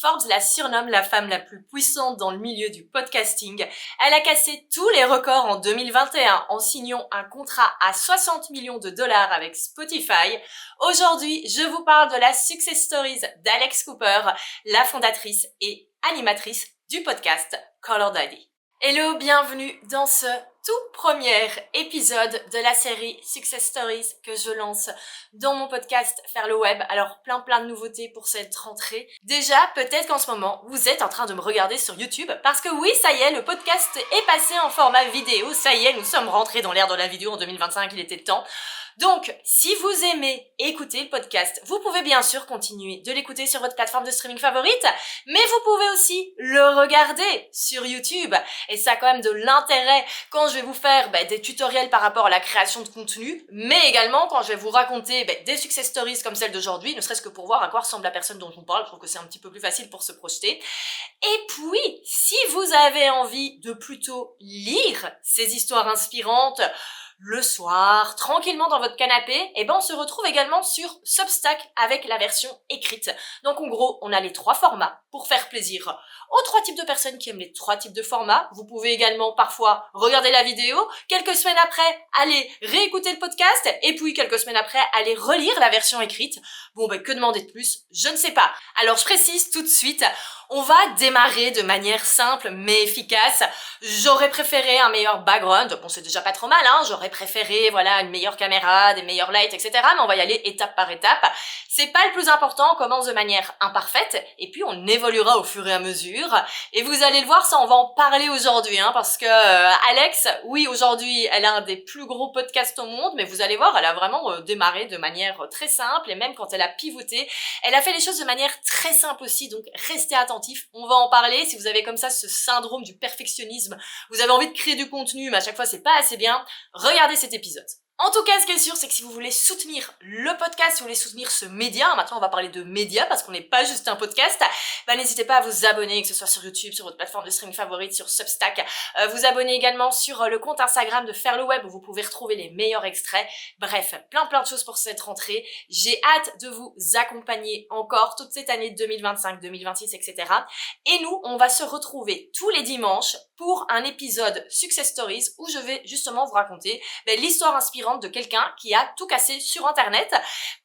Forbes la surnomme la femme la plus puissante dans le milieu du podcasting. Elle a cassé tous les records en 2021 en signant un contrat à 60 millions de dollars avec Spotify. Aujourd'hui, je vous parle de la success stories d'Alex Cooper, la fondatrice et animatrice du podcast Color Daddy. Hello, bienvenue dans ce tout premier épisode de la série Success Stories que je lance dans mon podcast Faire le Web. Alors plein de nouveautés pour cette rentrée. Déjà, peut-être qu'en ce moment, vous êtes en train de me regarder sur YouTube parce que oui, ça y est, le podcast est passé en format vidéo. Ça y est, nous sommes rentrés dans l'ère de la vidéo en 2025, il était temps. Donc, si vous aimez écouter le podcast, vous pouvez bien sûr continuer de l'écouter sur votre plateforme de streaming favorite, mais vous pouvez aussi le regarder sur YouTube. Et ça a quand même de l'intérêt quand je vais vous faire des tutoriels par rapport à la création de contenu, mais également quand je vais vous raconter des success stories comme celle d'aujourd'hui, ne serait-ce que pour voir à quoi ressemble la personne dont je vous parle. Je trouve que c'est un petit peu plus facile pour se projeter. Et puis, si vous avez envie de plutôt lire ces histoires inspirantes, le soir, tranquillement dans votre canapé, on se retrouve également sur Substack avec la version écrite. Donc en gros, on a les trois formats pour faire plaisir aux trois types de personnes qui aiment les trois types de formats. Vous pouvez également parfois regarder la vidéo, quelques semaines après, aller réécouter le podcast, et puis quelques semaines après, aller relire la version écrite. Bon, que demander de plus? Je ne sais pas. Alors je précise tout de suite, on va démarrer de manière simple mais efficace. J'aurais préféré un meilleur background. Bon, c'est déjà pas trop mal, hein. J'aurais préféré, une meilleure caméra, des meilleurs lights, etc. Mais on va y aller étape par étape. C'est pas le plus important. On commence de manière imparfaite et puis on évoluera au fur et à mesure. Et vous allez le voir, ça, on va en parler aujourd'hui, hein, parce que Alex, oui, aujourd'hui, elle a un des plus gros podcasts au monde, mais vous allez voir, elle a vraiment démarré de manière très simple, et même quand elle a pivoté, elle a fait les choses de manière très simple aussi. Donc restez attentifs, on va en parler. Si vous avez comme ça ce syndrome du perfectionnisme, vous avez envie de créer du contenu, mais à chaque fois c'est pas assez bien, regardez cet épisode. En tout cas, ce qui est sûr, c'est que si vous voulez soutenir le podcast, si vous voulez soutenir ce média, maintenant on va parler de média parce qu'on n'est pas juste un podcast, n'hésitez pas à vous abonner, que ce soit sur YouTube, sur votre plateforme de streaming favorite, sur Substack, vous abonner également sur le compte Instagram de Faire le Web où vous pouvez retrouver les meilleurs extraits. Bref, plein de choses pour cette rentrée. J'ai hâte de vous accompagner encore toute cette année 2025, 2026, etc. Et nous, on va se retrouver tous les dimanches pour un épisode Success Stories où je vais justement vous raconter l'histoire inspirante de quelqu'un qui a tout cassé sur Internet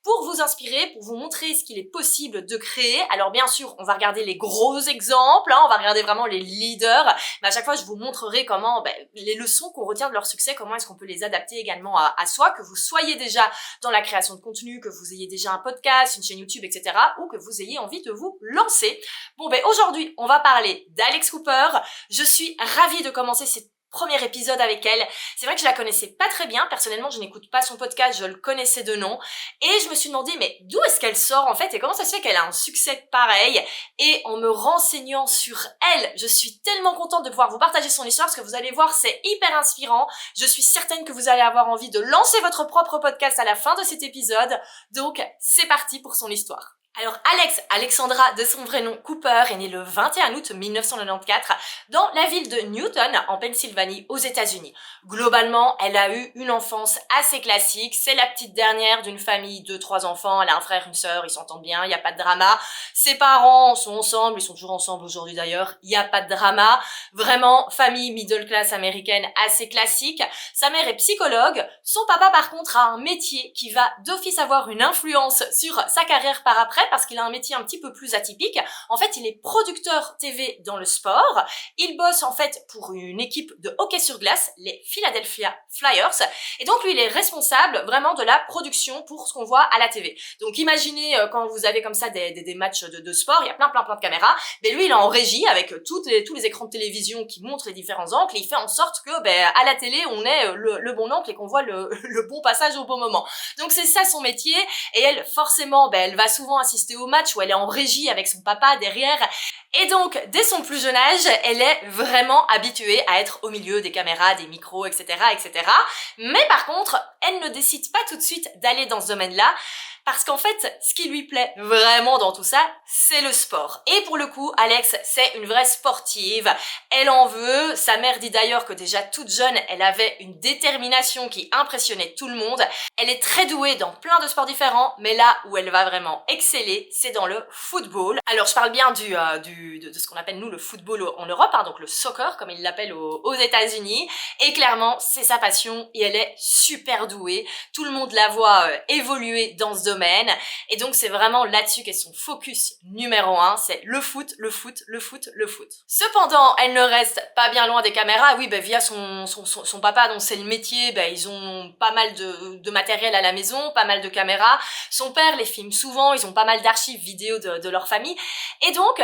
pour vous inspirer, pour vous montrer ce qu'il est possible de créer. Alors bien sûr, on va regarder les gros exemples, hein, on va regarder vraiment les leaders, mais à chaque fois, je vous montrerai comment les leçons qu'on retient de leur succès, comment est-ce qu'on peut les adapter également à soi, que vous soyez déjà dans la création de contenu, que vous ayez déjà un podcast, une chaîne YouTube, etc., ou que vous ayez envie de vous lancer. Bon, aujourd'hui, on va parler d'Alex Cooper. Je suis ravie de commencer cette premier épisode avec elle. C'est vrai que je la connaissais pas très bien. Personnellement, je n'écoute pas son podcast, je le connaissais de nom. Et je me suis demandé, mais d'où est-ce qu'elle sort en fait et comment ça se fait qu'elle a un succès pareil? Et en me renseignant sur elle, je suis tellement contente de pouvoir vous partager son histoire parce que vous allez voir, c'est hyper inspirant. Je suis certaine que vous allez avoir envie de lancer votre propre podcast à la fin de cet épisode. Donc, c'est parti pour son histoire. Alors Alexandra, de son vrai nom Cooper, est née le 21 août 1994 dans la ville de Newton, en Pennsylvanie, aux États-Unis. Globalement, elle a eu une enfance assez classique. C'est la petite dernière d'une famille de 3 enfants. Elle a un frère, une sœur, ils s'entendent bien, il n'y a pas de drama. Ses parents sont ensemble, ils sont toujours ensemble aujourd'hui d'ailleurs, il n'y a pas de drama. Vraiment, famille middle class américaine assez classique. Sa mère est psychologue. Son papa, par contre, a un métier qui va d'office avoir une influence sur sa carrière par après, parce qu'il a un métier un petit peu plus atypique. En fait, il est producteur TV dans le sport. Il bosse en fait pour une équipe de hockey sur glace, les Philadelphia Flyers. Et donc, lui, il est responsable vraiment de la production pour ce qu'on voit à la TV. Donc, imaginez quand vous avez comme ça des matchs de sport, il y a plein de caméras. Mais lui, il est en régie avec tous les écrans de télévision qui montrent les différents angles. Et il fait en sorte que à la télé, on ait le bon angle et qu'on voit le bon passage au bon moment. Donc, c'est ça son métier. Et elle, forcément, elle va souvent assister au match où elle est en régie avec son papa derrière. Et donc, dès son plus jeune âge, elle est vraiment habituée à être au milieu des caméras, des micros, etc., etc. Mais par contre, elle ne décide pas tout de suite d'aller dans ce domaine-là Parce qu'en fait, ce qui lui plaît vraiment dans tout ça, c'est le sport. Et pour le coup, Alex, c'est une vraie sportive. Elle en veut. Sa mère dit d'ailleurs que déjà toute jeune, elle avait une détermination qui impressionnait tout le monde. Elle est très douée dans plein de sports différents, mais là où elle va vraiment exceller, c'est dans le football. Alors je parle bien de ce qu'on appelle nous le football en Europe, hein, donc le soccer comme ils l'appellent aux États-Unis. Et clairement, c'est sa passion et elle est super douée. Tout le monde la voit évoluer dans ce domaine. Et donc c'est vraiment là-dessus qu'est son focus numéro 1, c'est le foot, le foot, le foot, le foot. Cependant, elle ne reste pas bien loin des caméras. Oui, via son papa dont c'est le métier, ils ont pas mal de matériel à la maison, pas mal de caméras. Son père les filme souvent, ils ont pas mal d'archives vidéo de leur famille. Et donc,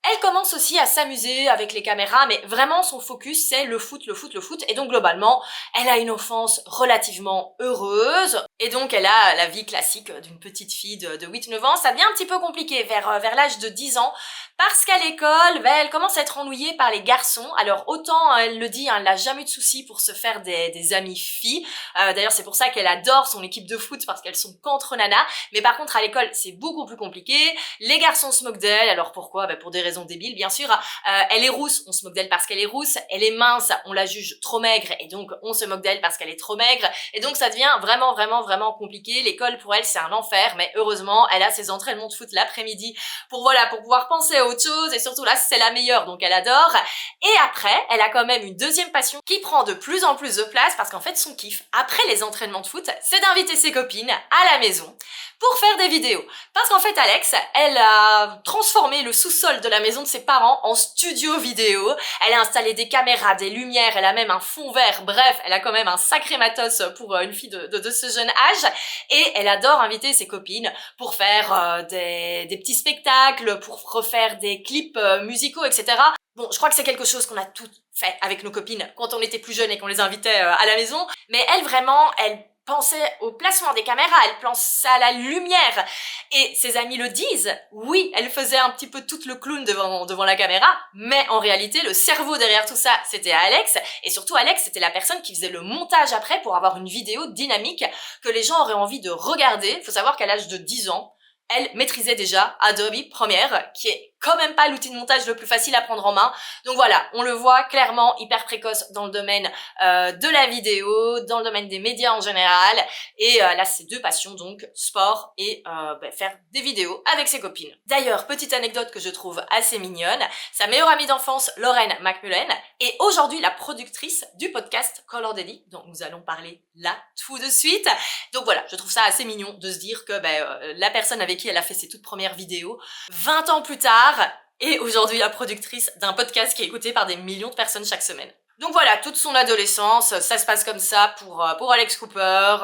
elle commence aussi à s'amuser avec les caméras, mais vraiment son focus c'est le foot, le foot, le foot. Et donc globalement, elle a une enfance relativement heureuse. Et donc elle a la vie classique d'une petite fille de 8-9 ans. Ça devient un petit peu compliqué vers l'âge de 10 ans. Parce qu'à l'école, elle commence à être ennuyée par les garçons. Alors autant, elle le dit, elle n'a jamais eu de soucis pour se faire des amies filles. D'ailleurs c'est pour ça qu'elle adore son équipe de foot, parce qu'elles sont qu'entre nanas. Mais par contre à l'école c'est beaucoup plus compliqué. Les garçons se moquent d'elle. Alors pourquoi? Pour des raisons débiles bien sûr. Elle est rousse, on se moque d'elle parce qu'elle est rousse. Elle est mince, on la juge trop maigre et donc on se moque d'elle parce qu'elle est trop maigre. Et donc ça devient vraiment compliqué. L'école pour elle c'est un enfer, mais heureusement elle a ses entraînements de foot l'après-midi pour pouvoir penser à autre chose, et surtout là c'est la meilleure donc elle adore. Et après elle a quand même une deuxième passion qui prend de plus en plus de place, parce qu'en fait son kiff après les entraînements de foot c'est d'inviter ses copines à la maison pour faire des vidéos. Parce qu'en fait Alex, elle a transformé le sous-sol de la maison de ses parents en studio vidéo. Elle a installé des caméras, des lumières, elle a même un fond vert. Bref, elle a quand même un sacré matos pour une fille de ce jeune âge. Et elle adore inviter ses copines pour faire des petits spectacles, pour refaire des clips musicaux, etc. Bon, je crois que c'est quelque chose qu'on a toutes fait avec nos copines quand on était plus jeunes et qu'on les invitait à la maison. Mais elle, vraiment, elle pensait au placement des caméras, elle pensait à la lumière. Et ses amis le disent, oui, elle faisait un petit peu toute le clown devant la caméra, mais en réalité, le cerveau derrière tout ça, c'était Alex. Et surtout, Alex, c'était la personne qui faisait le montage après pour avoir une vidéo dynamique que les gens auraient envie de regarder. Il faut savoir qu'à l'âge de 10 ans, elle maîtrisait déjà Adobe Premiere, qui est quand même pas l'outil de montage le plus facile à prendre en main. Donc voilà, on le voit clairement hyper précoce dans le domaine de la vidéo, dans le domaine des médias en général. Et là, c'est deux passions, donc sport et faire des vidéos avec ses copines. D'ailleurs, petite anecdote que je trouve assez mignonne, sa meilleure amie d'enfance, Lauren McMullen, est aujourd'hui la productrice du podcast Color Daddy, dont nous allons parler là tout de suite. Donc voilà, je trouve ça assez mignon de se dire que la personne avec qui elle a fait ses toutes premières vidéos, 20 ans plus tard, est aujourd'hui la productrice d'un podcast qui est écouté par des millions de personnes chaque semaine. Donc voilà, toute son adolescence, ça se passe comme ça pour Alex Cooper.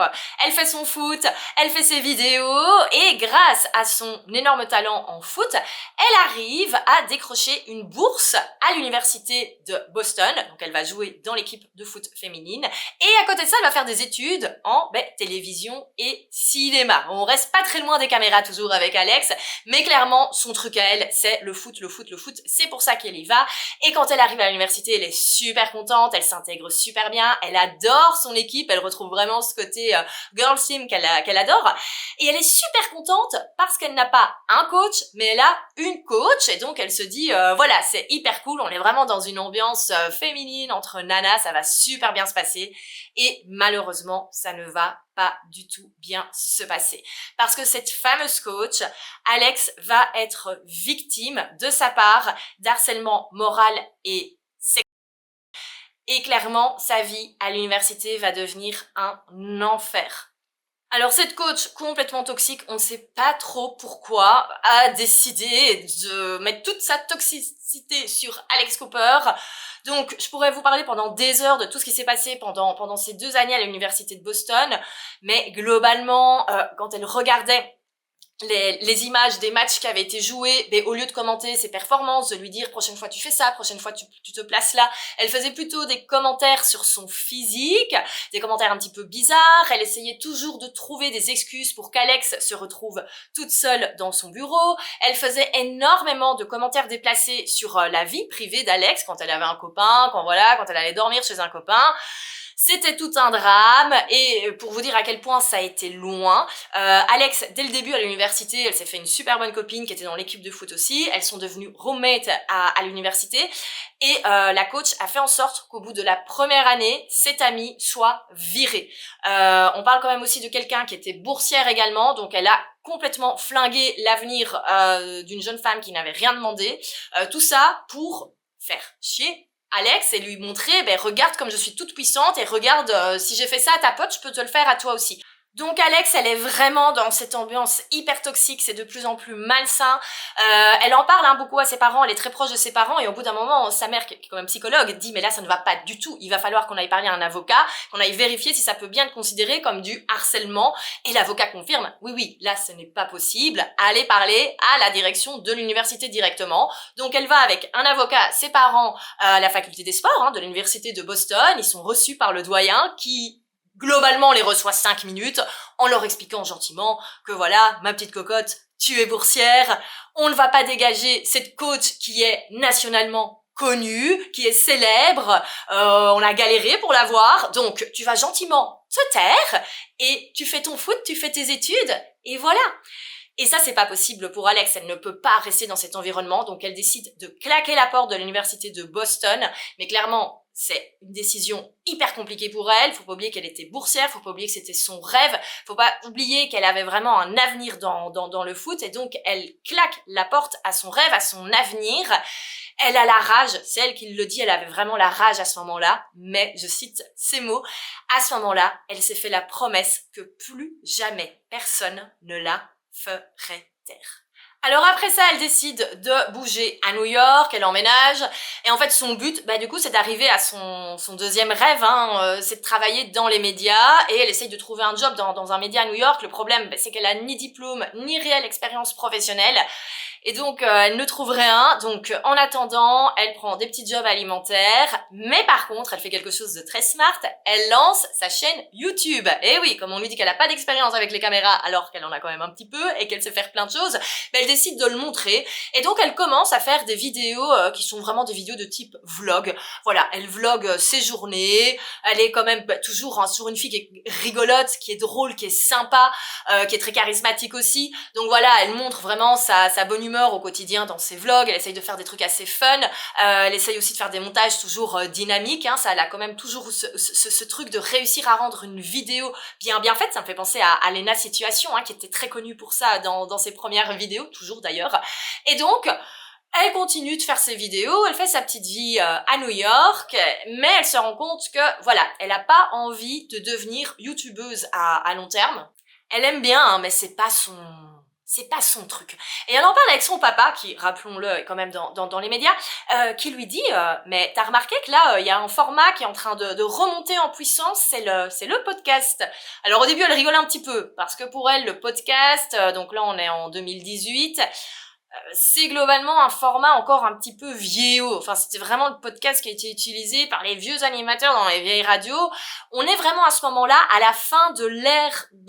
Elle fait son foot, elle fait ses vidéos, et grâce à son énorme talent en foot, elle arrive à décrocher une bourse à l'université de Boston. Donc elle va jouer dans l'équipe de foot féminine. Et à côté de ça, elle va faire des études en télévision et cinéma. On reste pas très loin des caméras toujours avec Alex, mais clairement, son truc à elle, c'est le foot, le foot, le foot. C'est pour ça qu'elle y va. Et quand elle arrive à l'université, elle est super contente. Elle s'intègre super bien, elle adore son équipe, elle retrouve vraiment ce côté girl team qu'elle adore, et elle est super contente parce qu'elle n'a pas un coach, mais elle a une coach, et donc elle se dit voilà, c'est hyper cool, on est vraiment dans une ambiance féminine entre nanas, ça va super bien se passer. Et malheureusement, ça ne va pas du tout bien se passer, parce que cette fameuse coach, Alex, va être victime de sa part d'harcèlement moral et sexuel. Et clairement, sa vie à l'université va devenir un enfer. Alors cette coach complètement toxique, on ne sait pas trop pourquoi, a décidé de mettre toute sa toxicité sur Alex Cooper. Donc je pourrais vous parler pendant des heures de tout ce qui s'est passé pendant ces 2 années à l'université de Boston, mais globalement, quand elle regardait les images des matchs qui avaient été joués, au lieu de commenter ses performances, de lui dire prochaine fois tu fais ça, prochaine fois tu te places là, elle faisait plutôt des commentaires sur son physique, des commentaires un petit peu bizarres. Elle essayait toujours de trouver des excuses pour qu'Alex se retrouve toute seule dans son bureau. Elle faisait énormément de commentaires déplacés sur la vie privée d'Alex, quand elle avait un copain, quand elle allait dormir chez un copain. C'était tout un drame et pour vous dire à quel point ça a été loin, Alex, dès le début à l'université, elle s'est fait une super bonne copine qui était dans l'équipe de foot aussi. Elles sont devenues roommates à l'université et la coach a fait en sorte qu'au bout de la première année, cette amie soit virée. On parle quand même aussi de quelqu'un qui était boursière également, donc elle a complètement flingué l'avenir d'une jeune femme qui n'avait rien demandé. Tout ça pour faire chier Alex et lui montrer, regarde comme je suis toute puissante et regarde, si j'ai fait ça à ta pote, je peux te le faire à toi aussi. Donc Alex, elle est vraiment dans cette ambiance hyper toxique, c'est de plus en plus malsain. Elle en parle beaucoup à ses parents, elle est très proche de ses parents et au bout d'un moment, sa mère, qui est quand même psychologue, dit mais là ça ne va pas du tout, il va falloir qu'on aille parler à un avocat, qu'on aille vérifier si ça peut bien être considéré comme du harcèlement. Et l'avocat confirme, oui, là ce n'est pas possible, allez parler à la direction de l'université directement. Donc elle va avec un avocat, ses parents, à la faculté des sports de l'université de Boston, ils sont reçus par le doyen qui globalement, on les reçoit 5 minutes en leur expliquant gentiment que voilà, ma petite cocotte, tu es boursière, on ne va pas dégager cette coach qui est nationalement connue, qui est célèbre, on a galéré pour l'avoir, donc tu vas gentiment te taire et tu fais ton foot, tu fais tes études et voilà. Et ça, c'est pas possible pour Alex, elle ne peut pas rester dans cet environnement, donc elle décide de claquer la porte de l'université de Boston, mais clairement, c'est une décision hyper compliquée pour elle, faut pas oublier qu'elle était boursière, faut pas oublier que c'était son rêve, faut pas oublier qu'elle avait vraiment un avenir dans le foot, et donc elle claque la porte à son rêve, à son avenir. Elle a la rage, c'est elle qui le dit, elle avait vraiment la rage à ce moment-là, mais je cite ces mots, à ce moment-là, elle s'est fait la promesse que plus jamais personne ne la ferait taire. Alors après ça, elle décide de bouger à New York, elle emménage, et en fait son but, du coup, c'est d'arriver à son deuxième rêve, c'est de travailler dans les médias, et elle essaye de trouver un job dans un média à New York. Le problème, c'est qu'elle a ni diplôme, ni réelle expérience professionnelle, et donc elle ne trouve rien. Donc en attendant, elle prend des petits jobs alimentaires, mais par contre, elle fait quelque chose de très smart, elle lance sa chaîne YouTube. Et oui, comme on lui dit qu'elle n'a pas d'expérience avec les caméras, alors qu'elle en a quand même un petit peu, et qu'elle sait faire plein de choses, elle décide de le montrer, et donc elle commence à faire des vidéos qui sont vraiment des vidéos de type vlog. Voilà, elle vlog ses journées, elle est quand même toujours une fille qui est rigolote, qui est drôle, qui est sympa, qui est très charismatique aussi. Donc voilà, elle montre vraiment sa bonne humeur au quotidien dans ses vlogs, elle essaye de faire des trucs assez fun, elle essaye aussi de faire des montages toujours dynamiques, ça, elle a quand même toujours ce truc de réussir à rendre une vidéo bien faite. Ça me fait penser à Lena Situation, qui était très connue pour ça dans ses premières vidéos, toujours d'ailleurs. Et donc, elle continue de faire ses vidéos, elle fait sa petite vie à New York, mais elle se rend compte que, voilà, elle n'a pas envie de devenir youtubeuse à long terme. Elle aime bien, mais c'est pas son truc. Et elle en parle avec son papa, qui, rappelons-le, est quand même dans les médias, qui lui dit mais t'as remarqué que là, il y a un format qui est en train de remonter en puissance, c'est le podcast. Alors au début, elle rigolait un petit peu, parce que pour elle, le podcast, donc là on est en 2018, c'est globalement un format encore un petit peu vieillot. Enfin, c'était vraiment le podcast qui a été utilisé par les vieux animateurs dans les vieilles radios. On est vraiment à ce moment-là à la fin de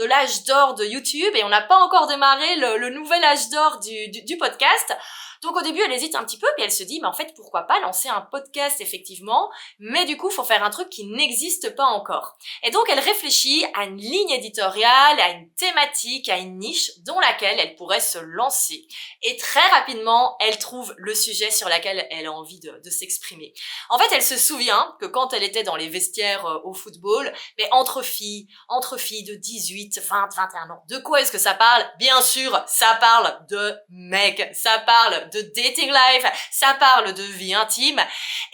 l'âge d'or de YouTube, et on n'a pas encore démarré le nouvel âge d'or du podcast. Donc au début, elle hésite un petit peu, puis elle se dit, mais en fait, pourquoi pas lancer un podcast, effectivement, mais du coup, faut faire un truc qui n'existe pas encore. Et donc, elle réfléchit à une ligne éditoriale, à une thématique, à une niche dans laquelle elle pourrait se lancer. Et très rapidement, elle trouve le sujet sur lequel elle a envie de s'exprimer. En fait, elle se souvient que quand elle était dans les vestiaires au football, mais entre filles de 18, 20, 21 ans, de quoi est-ce que ça parle? Bien sûr, ça parle de mecs, ça parle de dating life, ça parle de vie intime,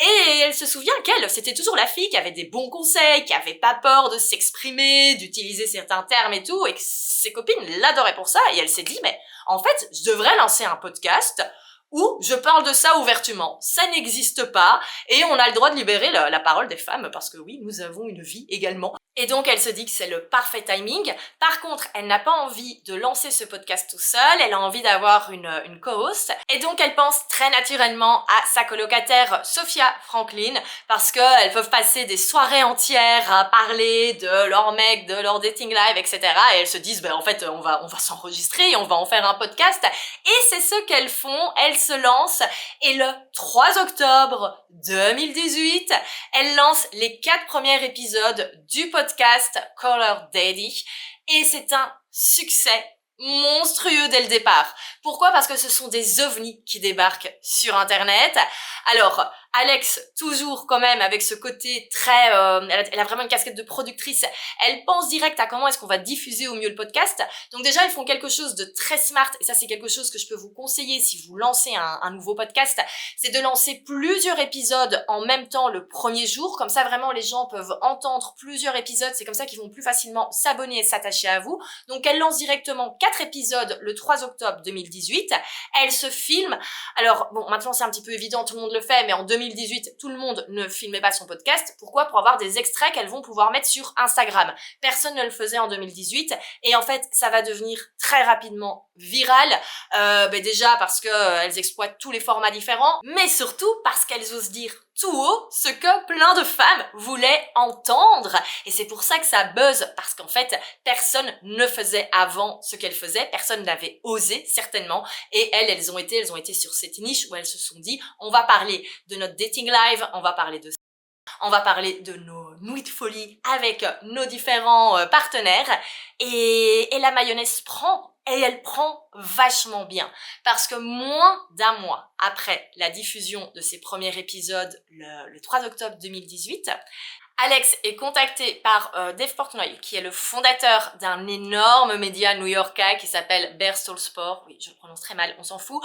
et elle se souvient qu'elle, c'était toujours la fille qui avait des bons conseils, qui avait pas peur de s'exprimer, d'utiliser certains termes et tout, et que ses copines l'adoraient pour ça, et elle s'est dit, mais en fait, je devrais lancer un podcast où je parle de ça ouvertement. Ça n'existe pas, et on a le droit de libérer la parole des femmes, parce que oui, nous avons une vie également. Et donc, elle se dit que c'est le parfait timing. Par contre, elle n'a pas envie de lancer ce podcast tout seul, elle a envie d'avoir une co-host. Et donc, elle pense très naturellement à sa colocataire Sophia Franklin, parce qu'elles peuvent passer des soirées entières à parler de leur mec, de leur dating live, etc. Et elles se disent, en fait, on va s'enregistrer et on va en faire un podcast. Et c'est ce qu'elles font. Elles se lance et le 3 octobre 2018, elle lance les 4 premiers épisodes du podcast Call Her Daddy et c'est un succès monstrueux dès le départ. Pourquoi? Parce que ce sont des ovnis qui débarquent sur Internet. Alors, Alex, toujours quand même avec ce côté très... elle a vraiment une casquette de productrice. Elle pense direct à comment est-ce qu'on va diffuser au mieux le podcast. Donc déjà, ils font quelque chose de très smart. Et ça, c'est quelque chose que je peux vous conseiller si vous lancez un nouveau podcast. C'est de lancer plusieurs épisodes en même temps le premier jour. Comme ça, vraiment, les gens peuvent entendre plusieurs épisodes. C'est comme ça qu'ils vont plus facilement s'abonner et s'attacher à vous. Donc, elle lance directement 4 épisodes le 3 octobre 2018. Elle se filme. Alors, bon, maintenant, c'est un petit peu évident, tout le monde le fait, mais en 2018, tout le monde ne filmait pas son podcast. Pourquoi? Pour avoir des extraits qu'elles vont pouvoir mettre sur Instagram. Personne ne le faisait en 2018 et en fait, ça va devenir très rapidement viral. Déjà parce que elles exploitent tous les formats différents, mais surtout parce qu'elles osent dire tout haut ce que plein de femmes voulaient entendre. Et c'est pour ça que ça buzz, parce qu'en fait, personne ne faisait avant ce qu'elles faisaient, personne n'avait osé, certainement. Et elles ont été sur cette niche où elles se sont dit, on va parler de notre dating live, on va parler de nos nuits de folie avec nos différents partenaires. Et la mayonnaise prend. Et elle prend vachement bien. Parce que moins d'un mois après la diffusion de ses premiers épisodes le 3 octobre 2018, Alex est contacté par Dave Portnoy, qui est le fondateur d'un énorme média new-yorkais qui s'appelle Barstool Sport. Oui, je le prononce très mal, on s'en fout.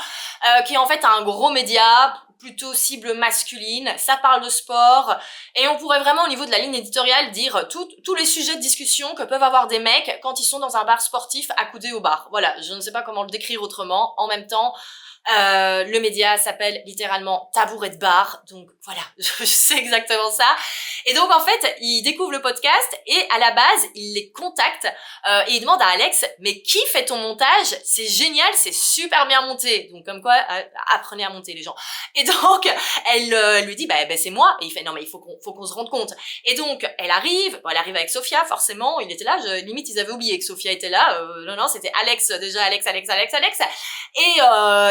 Qui est en fait un gros média, plutôt cible masculine. Ça parle de sport. Et on pourrait vraiment, au niveau de la ligne éditoriale, dire tous les sujets de discussion que peuvent avoir des mecs quand ils sont dans un bar sportif accoudés au bar. Voilà, je ne sais pas comment le décrire autrement. En même temps, le média s'appelle littéralement Tabouret de bar, donc voilà, je sais exactement ça. Et donc en fait, il découvre le podcast et à la base, il les contacte et il demande à Alex, mais qui fait ton montage? C'est génial, c'est super bien monté. Donc comme quoi, apprenez à monter les gens. Et donc, elle lui dit, c'est moi. Et il fait, non mais il faut qu'on se rende compte. Et donc, elle arrive avec Sophia, forcément, il était là, limite ils avaient oublié que Sophia était là. Non, c'était Alex, déjà Alex. Et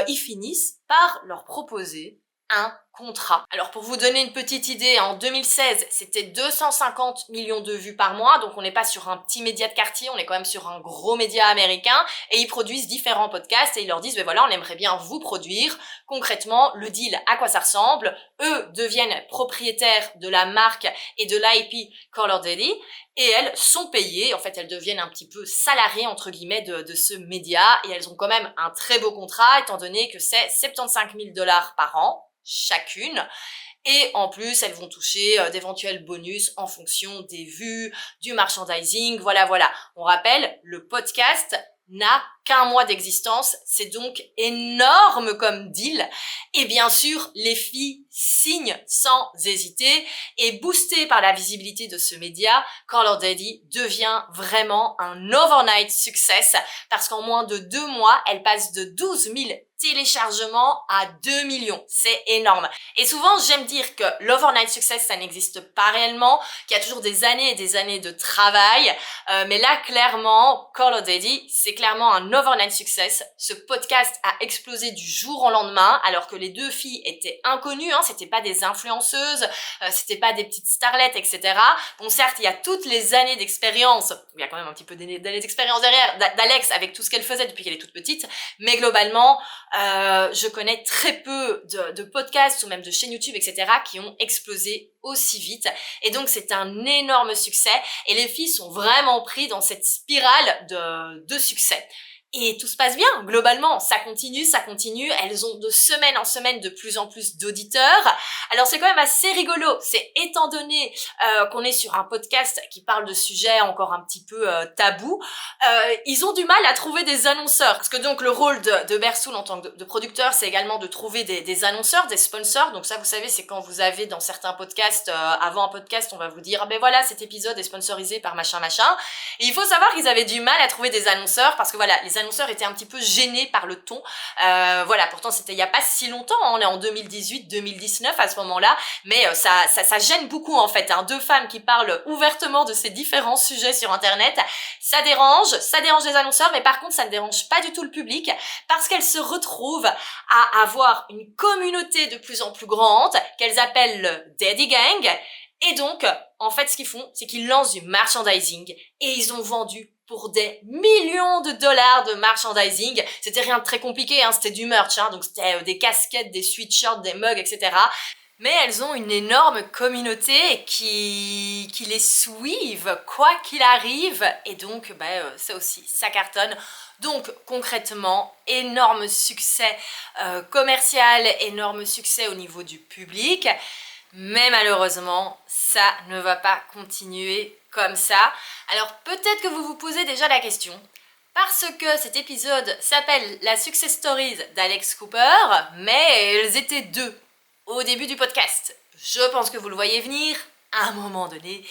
ils finissent par leur proposer un contrat. Alors pour vous donner une petite idée, en 2016, c'était 250 millions de vues par mois, donc on n'est pas sur un petit média de quartier, on est quand même sur un gros média américain, et ils produisent différents podcasts, et ils leur disent, voilà, on aimerait bien vous produire. Concrètement, le deal, à quoi ça ressemble? Eux deviennent propriétaires de la marque et de l'IP Call Her Daddy, et elles sont payées, en fait elles deviennent un petit peu salariées entre guillemets de ce média, et elles ont quand même un très beau contrat, étant donné que c'est 75 000 $ par an, chacune. Et en plus, elles vont toucher d'éventuels bonus en fonction des vues, du merchandising, voilà. On rappelle, le podcast n'a qu'un mois d'existence, c'est donc énorme comme deal. Et bien sûr, les filles signent sans hésiter et boostées par la visibilité de ce média, Call Her Daddy devient vraiment un overnight success parce qu'en moins de 2 mois, elle passe de 12 000 téléchargements à 2 millions. C'est énorme. Et souvent, j'aime dire que l'overnight success, ça n'existe pas réellement, qu'il y a toujours des années et des années de travail. Mais là, clairement, Call Her Daddy, c'est clairement un overnight success. Ce podcast a explosé du jour au lendemain, alors que les deux filles étaient inconnues, hein, c'était pas des influenceuses, c'était pas des petites starlettes, etc. Bon, certes, il y a toutes les années d'expérience, il y a quand même un petit peu d'années d'expérience derrière, d'Alex avec tout ce qu'elle faisait depuis qu'elle est toute petite, mais globalement, je connais très peu de podcasts ou même de chaînes YouTube, etc. qui ont explosé aussi vite. Et donc, c'est un énorme succès. Et les filles sont vraiment prises dans cette spirale de succès. Et tout se passe bien, globalement, ça continue, elles ont de semaine en semaine de plus en plus d'auditeurs. Alors c'est quand même assez rigolo, c'est étant donné qu'on est sur un podcast qui parle de sujets encore un petit peu tabous, ils ont du mal à trouver des annonceurs. Parce que donc le rôle de Barstool en tant que de producteur, c'est également de trouver des annonceurs, des sponsors. Donc ça, vous savez, c'est quand vous avez dans certains podcasts, avant un podcast, on va vous dire, voilà, cet épisode est sponsorisé par machin. Et il faut savoir qu'ils avaient du mal à trouver des annonceurs parce que voilà, les les annonceurs étaient un petit peu gênés par le ton. Voilà, pourtant c'était il n'y a pas si longtemps, hein, on est en 2018-2019 à ce moment-là, mais ça gêne beaucoup en fait, hein, deux femmes qui parlent ouvertement de ces différents sujets sur internet, ça dérange les annonceurs, mais par contre ça ne dérange pas du tout le public, parce qu'elles se retrouvent à avoir une communauté de plus en plus grande, qu'elles appellent le Daddy Gang, et donc, en fait, ce qu'ils font, c'est qu'ils lancent du merchandising, et ils ont vendu pour des millions de dollars de merchandising. C'était rien de très compliqué, hein, c'était du merch, hein, donc c'était des casquettes, des sweatshirts, des mugs, etc. Mais elles ont une énorme communauté qui les suivent, quoi qu'il arrive, et donc ça aussi, ça cartonne. Donc concrètement, énorme succès commercial, énorme succès au niveau du public, mais malheureusement, ça ne va pas continuer comme ça. Alors peut-être que vous vous posez déjà la question, parce que cet épisode s'appelle la Success Stories d'Alex Cooper, mais elles étaient deux au début du podcast. Je pense que vous le voyez venir, à un moment donné,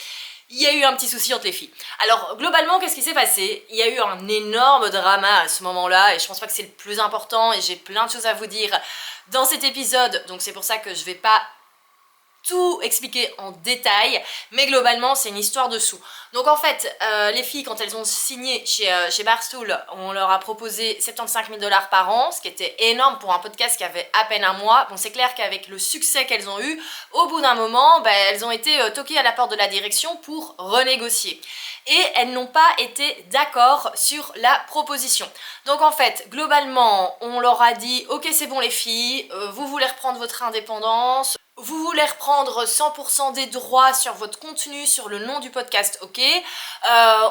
il y a eu un petit souci entre les filles. Alors globalement, qu'est-ce qui s'est passé? Il y a eu un énorme drama à ce moment-là, et je pense pas que c'est le plus important, et j'ai plein de choses à vous dire dans cet épisode, donc c'est pour ça que je vais pas tout expliquer en détail, mais globalement c'est une histoire de sous. Donc en fait, les filles, quand elles ont signé chez Barstool, on leur a proposé 75 000 $ par an, ce qui était énorme pour un podcast qui avait à peine un mois. Bon, c'est clair qu'avec le succès qu'elles ont eu, au bout d'un moment, elles ont été toquées à la porte de la direction pour renégocier. Et elles n'ont pas été d'accord sur la proposition. Donc en fait, globalement, on leur a dit « Ok, c'est bon les filles, vous voulez reprendre votre indépendance ». Vous voulez reprendre 100% des droits sur votre contenu, sur le nom du podcast, ok.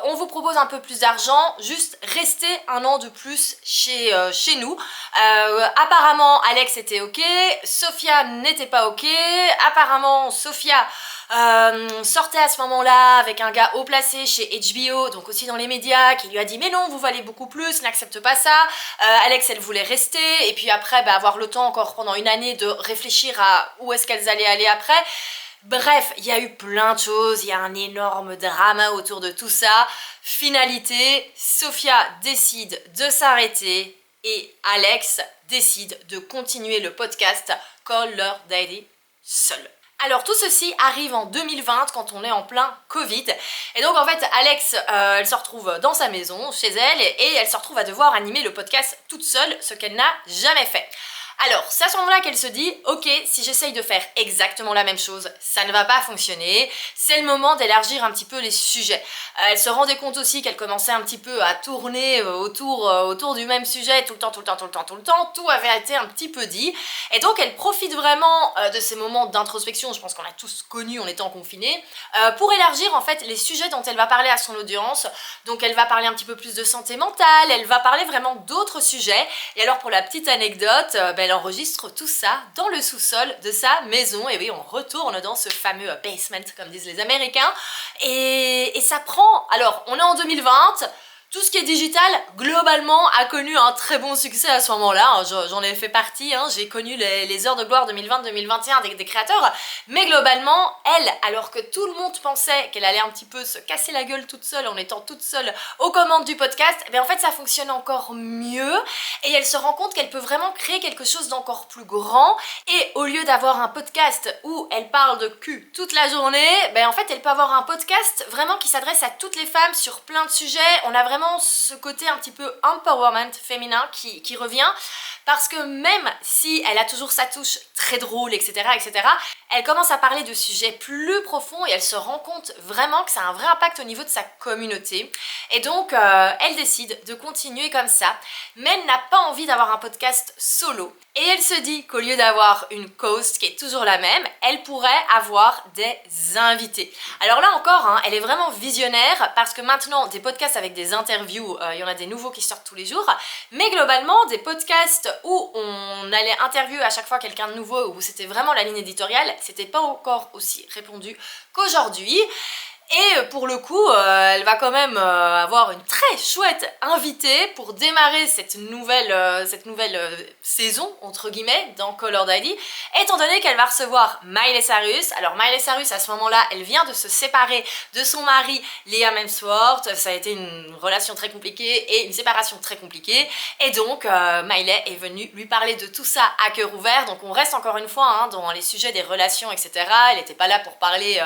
On vous propose un peu plus d'argent, juste restez un an de plus chez nous. Apparemment, Alex était ok, Sophia n'était pas ok. Apparemment, Sophia sortait à ce moment-là avec un gars haut placé chez HBO, donc aussi dans les médias, qui lui a dit mais non, vous valez beaucoup plus, n'accepte pas ça. Alex, elle voulait rester, et puis après avoir le temps encore pendant une année de réfléchir à où est-ce qu'elles allaient aller après. Bref, il y a eu plein de choses, il y a un énorme drama autour de tout ça. Finalité, Sophia décide de s'arrêter et Alex décide de continuer le podcast Call Her Daddy seul. Alors tout ceci arrive en 2020 quand on est en plein Covid, et donc en fait Alex elle se retrouve dans sa maison chez elle et elle se retrouve à devoir animer le podcast toute seule, ce qu'elle n'a jamais fait. Alors c'est à ce moment-là qu'elle se dit ok, si j'essaye de faire exactement la même chose, ça ne va pas fonctionner, c'est le moment d'élargir un petit peu les sujets. Elle se rendait compte aussi qu'elle commençait un petit peu à tourner autour du même sujet tout le temps, tout avait été un petit peu dit, et donc elle profite vraiment de ces moments d'introspection, je pense qu'on a tous connu en étant confinés, pour élargir en fait les sujets dont elle va parler à son audience. Donc elle va parler un petit peu plus de santé mentale, elle va parler vraiment d'autres sujets, et alors pour la petite anecdote, elle enregistre tout ça dans le sous-sol de sa maison, et oui, on retourne dans ce fameux basement comme disent les Américains, et ça prend, alors on est en 2020, tout ce qui est digital, globalement, a connu un très bon succès à ce moment-là. J'en ai fait partie, hein. J'ai connu les heures de gloire 2020-2021 des créateurs. Mais globalement, elle, alors que tout le monde pensait qu'elle allait un petit peu se casser la gueule toute seule en étant toute seule aux commandes du podcast, en fait, ça fonctionne encore mieux. Et elle se rend compte qu'elle peut vraiment créer quelque chose d'encore plus grand. Et au lieu d'avoir un podcast où elle parle de cul toute la journée, en fait, elle peut avoir un podcast vraiment qui s'adresse à toutes les femmes sur plein de sujets. On a vraiment ce côté un petit peu empowerment féminin qui revient, parce que même si elle a toujours sa touche très drôle, etc., elle commence à parler de sujets plus profonds et elle se rend compte vraiment que ça a un vrai impact au niveau de sa communauté. Et donc, elle décide de continuer comme ça, mais elle n'a pas envie d'avoir un podcast solo. Et elle se dit qu'au lieu d'avoir une host qui est toujours la même, elle pourrait avoir des invités. Alors là encore, elle est vraiment visionnaire, parce que maintenant, des podcasts avec des interviews, il y en a des nouveaux qui sortent tous les jours, mais globalement, des podcasts où on allait interviewer à chaque fois quelqu'un de nouveau, où c'était vraiment la ligne éditoriale, c'était pas encore aussi répandu qu'aujourd'hui. Et pour le coup, elle va quand même avoir une très chouette invitée pour démarrer cette nouvelle saison, entre guillemets, dans Colored ID, étant donné qu'elle va recevoir Miley Cyrus. Alors Miley Cyrus, à ce moment-là, elle vient de se séparer de son mari Liam Hemsworth. Ça a été une relation très compliquée et une séparation très compliquée. Et donc, Miley est venue lui parler de tout ça à cœur ouvert. Donc on reste encore une fois dans les sujets des relations, etc. Elle n'était pas là pour parler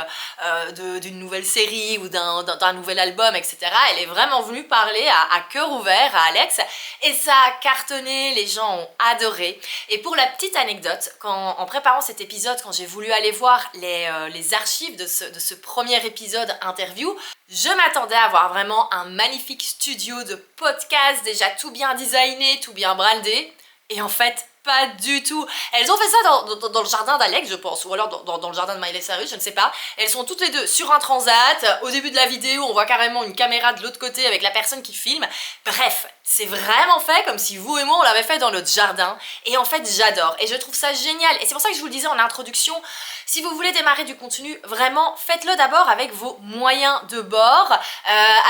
d'une nouvelle série ou d'un nouvel album, etc. Elle est vraiment venue parler à cœur ouvert à Alex et ça a cartonné, les gens ont adoré. Et pour la petite anecdote, en préparant cet épisode, quand j'ai voulu aller voir les archives de ce premier épisode interview, je m'attendais à avoir vraiment un magnifique studio de podcast, déjà tout bien designé, tout bien brandé, et en fait, pas du tout. Elles ont fait ça dans le jardin d'Alex, je pense, ou alors dans le jardin de Miley Cyrus, je ne sais pas. Elles sont toutes les deux sur un transat. Au début de la vidéo, on voit carrément une caméra de l'autre côté avec la personne qui filme. Bref, c'est vraiment fait comme si vous et moi, on l'avait fait dans notre jardin. Et en fait, j'adore. Et je trouve ça génial. Et c'est pour ça que je vous le disais en introduction, si vous voulez démarrer du contenu, vraiment, faites-le d'abord avec vos moyens de bord.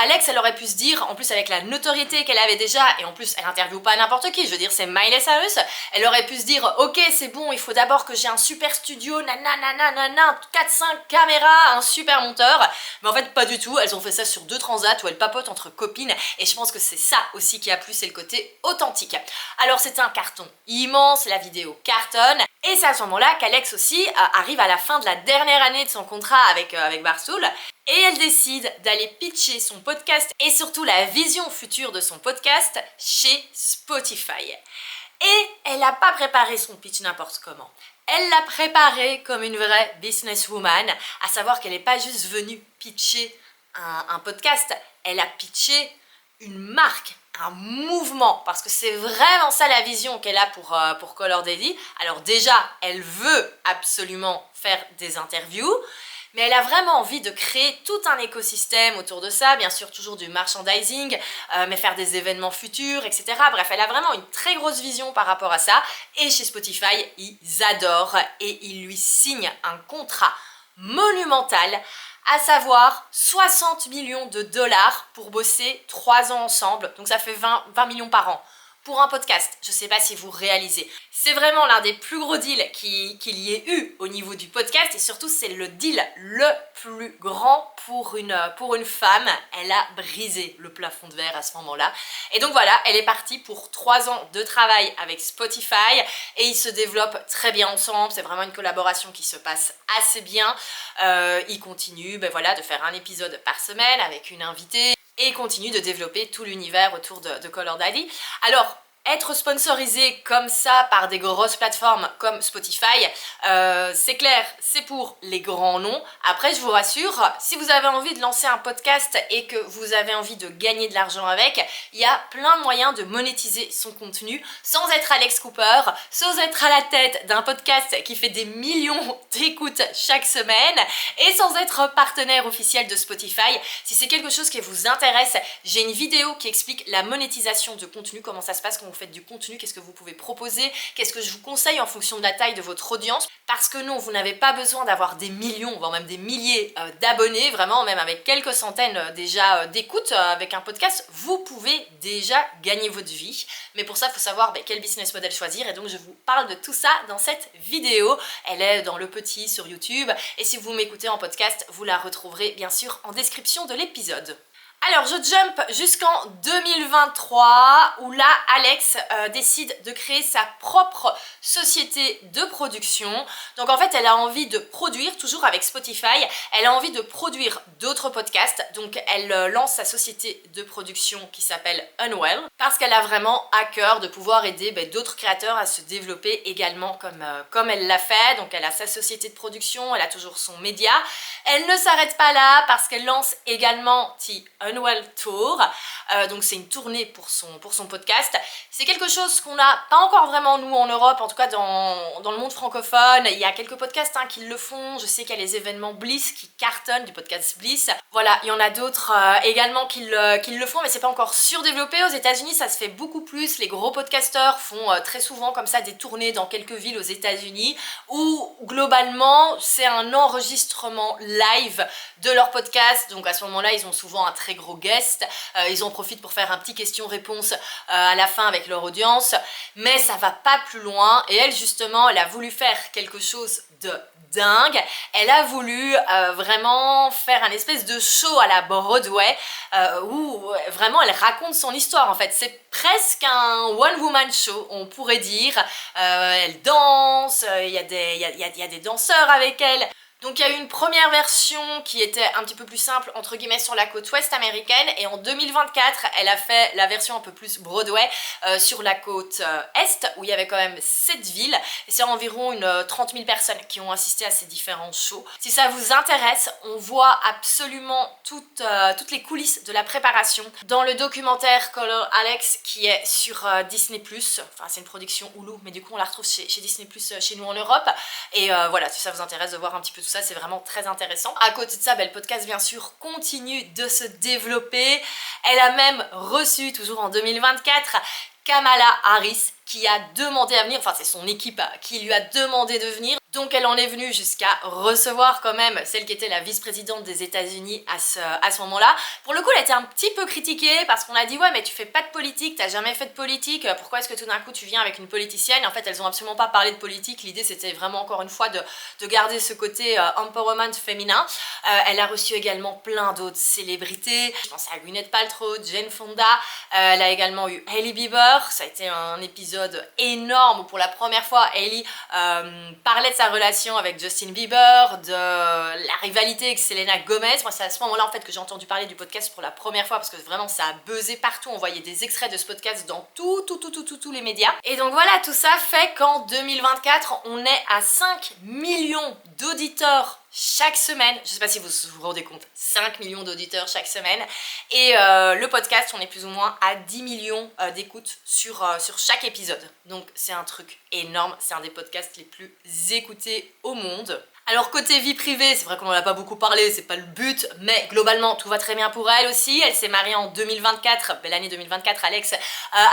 Alex, elle aurait pu se dire, en plus avec la notoriété qu'elle avait déjà, et en plus, elle interviewe pas n'importe qui, je veux dire, c'est Miley Cyrus, elle aurait pu se dire, ok, c'est bon, il faut d'abord que j'ai un super studio, nanana, 4-5 caméras, un super monteur. Mais en fait, pas du tout. Elles ont fait ça sur 2 transats où elles papotent entre copines. Et je pense que c'est ça aussi qui a plu, c'est le côté authentique. Alors, c'était un carton immense, la vidéo cartonne. Et c'est à ce moment-là qu'Alex aussi arrive à la fin de la dernière année de son contrat avec Barstool. Et elle décide d'aller pitcher son podcast et surtout la vision future de son podcast chez Spotify. Et elle n'a pas préparé son pitch n'importe comment. Elle l'a préparé comme une vraie businesswoman, à savoir qu'elle n'est pas juste venue pitcher un podcast, elle a pitché une marque, un mouvement, parce que c'est vraiment ça la vision qu'elle a pour Colored ID. Alors déjà, elle veut absolument faire des interviews, mais elle a vraiment envie de créer tout un écosystème autour de ça, bien sûr toujours du merchandising, mais faire des événements futurs, etc. Bref, elle a vraiment une très grosse vision par rapport à ça, et chez Spotify, ils adorent et ils lui signent un contrat monumental, à savoir 60 millions de dollars pour bosser 3 ans ensemble, donc ça fait 20 millions par an. Pour un podcast, je ne sais pas si vous réalisez. C'est vraiment l'un des plus gros deals qu'il y ait eu au niveau du podcast et surtout c'est le deal le plus grand pour une femme. Elle a brisé le plafond de verre à ce moment-là. Et donc voilà, elle est partie pour 3 ans de travail avec Spotify et ils se développent très bien ensemble. C'est vraiment une collaboration qui se passe assez bien. Ils continuent de faire un épisode par semaine avec une invitée. Et continue de développer tout l'univers autour de Colored ID. Alors, être sponsorisé comme ça par des grosses plateformes comme Spotify, c'est clair, c'est pour les grands noms. Après, je vous rassure, si vous avez envie de lancer un podcast et que vous avez envie de gagner de l'argent avec, il y a plein de moyens de monétiser son contenu sans être Alex Cooper, sans être à la tête d'un podcast qui fait des millions d'écoutes chaque semaine et sans être partenaire officiel de Spotify. Si c'est quelque chose qui vous intéresse, j'ai une vidéo qui explique la monétisation de contenu, comment ça se passe quand vous faites du contenu, qu'est-ce que vous pouvez proposer, qu'est-ce que je vous conseille en fonction de la taille de votre audience. Parce que non, vous n'avez pas besoin d'avoir des millions, voire même des milliers d'abonnés, vraiment, même avec quelques centaines déjà d'écoutes avec un podcast, vous pouvez déjà gagner votre vie. Mais pour ça, il faut savoir quel business model choisir. Et donc, je vous parle de tout ça dans cette vidéo. Elle est dans le petit sur YouTube. Et si vous m'écoutez en podcast, vous la retrouverez bien sûr en description de l'épisode. Alors, je jump jusqu'en 2023 où là, Alex décide de créer sa propre société de production. Donc en fait, elle a envie de produire, toujours avec Spotify, elle a envie de produire d'autres podcasts. Donc elle lance sa société de production qui s'appelle Unwell parce qu'elle a vraiment à cœur de pouvoir aider d'autres créateurs à se développer également comme elle l'a fait. Donc elle a sa société de production, elle a toujours son média. Elle ne s'arrête pas là parce qu'elle lance également The Unwell Tour. Donc c'est une tournée pour son podcast. C'est quelque chose qu'on n'a pas encore vraiment nous en Europe, en tout cas dans le monde francophone. Il y a quelques podcasts qui le font. Je sais qu'il y a les événements Bliss qui cartonnent, du podcast Bliss. Voilà, il y en a d'autres également qui le font, mais c'est pas encore surdéveloppé. Aux États-Unis, ça se fait beaucoup plus. Les gros podcasteurs font très souvent comme ça des tournées dans quelques villes aux États-Unis où globalement c'est un enregistrement live de leur podcast. Donc à ce moment-là, ils ont souvent un très gros guest. Ils en profitent pour faire un petit question-réponse à la fin avec leur audience. Mais ça va pas plus loin. Et elle, justement, elle a voulu faire quelque chose de dingue. Elle a voulu vraiment faire un espèce de show à la Broadway où vraiment elle raconte son histoire. En fait, c'est presque un one-woman show, on pourrait dire. Elle danse, il y a des danseurs avec elle. Donc il y a eu une première version qui était un petit peu plus simple entre guillemets sur la côte ouest américaine, et en 2024 elle a fait la version un peu plus Broadway sur la côte est où il y avait quand même 7 villes et c'est environ 30 000 personnes qui ont assisté à ces différents shows. Si ça vous intéresse, on voit absolument toutes les coulisses de la préparation dans le documentaire Color Alex qui est sur Disney+. Enfin c'est une production Hulu mais du coup on la retrouve chez Disney+, chez nous en Europe, et voilà, si ça vous intéresse de voir un petit peu tout ça, c'est vraiment très intéressant. À côté de ça, le podcast bien sûr continue de se développer. Elle a même reçu, toujours en 2024, Kamala Harris qui a demandé à venir, enfin c'est son équipe qui lui a demandé de venir. Donc elle en est venue jusqu'à recevoir quand même celle qui était la vice-présidente des États-Unis à ce moment-là. Pour le coup, elle a été un petit peu critiquée parce qu'on a dit ouais mais tu fais pas de politique, t'as jamais fait de politique, pourquoi est-ce que tout d'un coup tu viens avec une politicienne? En fait elles ont absolument pas parlé de politique, l'idée c'était vraiment encore une fois de garder ce côté empowerment féminin. Elle a reçu également plein d'autres célébrités, je pense à Gwyneth Paltrow, Jane Fonda, elle a également eu Hailey Bieber. Ça a été un épisode énorme où pour la première fois Hailey parlait de sa relation avec Justin Bieber, de la rivalité avec Selena Gomez. Moi c'est à ce moment-là en fait que j'ai entendu parler du podcast pour la première fois parce que vraiment ça a buzzé partout, on voyait des extraits de ce podcast dans tous les médias. Et donc voilà, tout ça fait qu'en 2024 on est à 5 millions d'auditeurs chaque semaine. Je sais pas si vous vous rendez compte, 5 millions d'auditeurs chaque semaine, et le podcast on est plus ou moins à 10 millions d'écoutes sur chaque épisode, donc c'est un truc énorme, c'est un des podcasts les plus écoutés au monde. Alors côté vie privée, c'est vrai qu'on en a pas beaucoup parlé, c'est pas le but, mais globalement tout va très bien pour elle aussi. Elle s'est mariée en 2024, belle année 2024 Alex,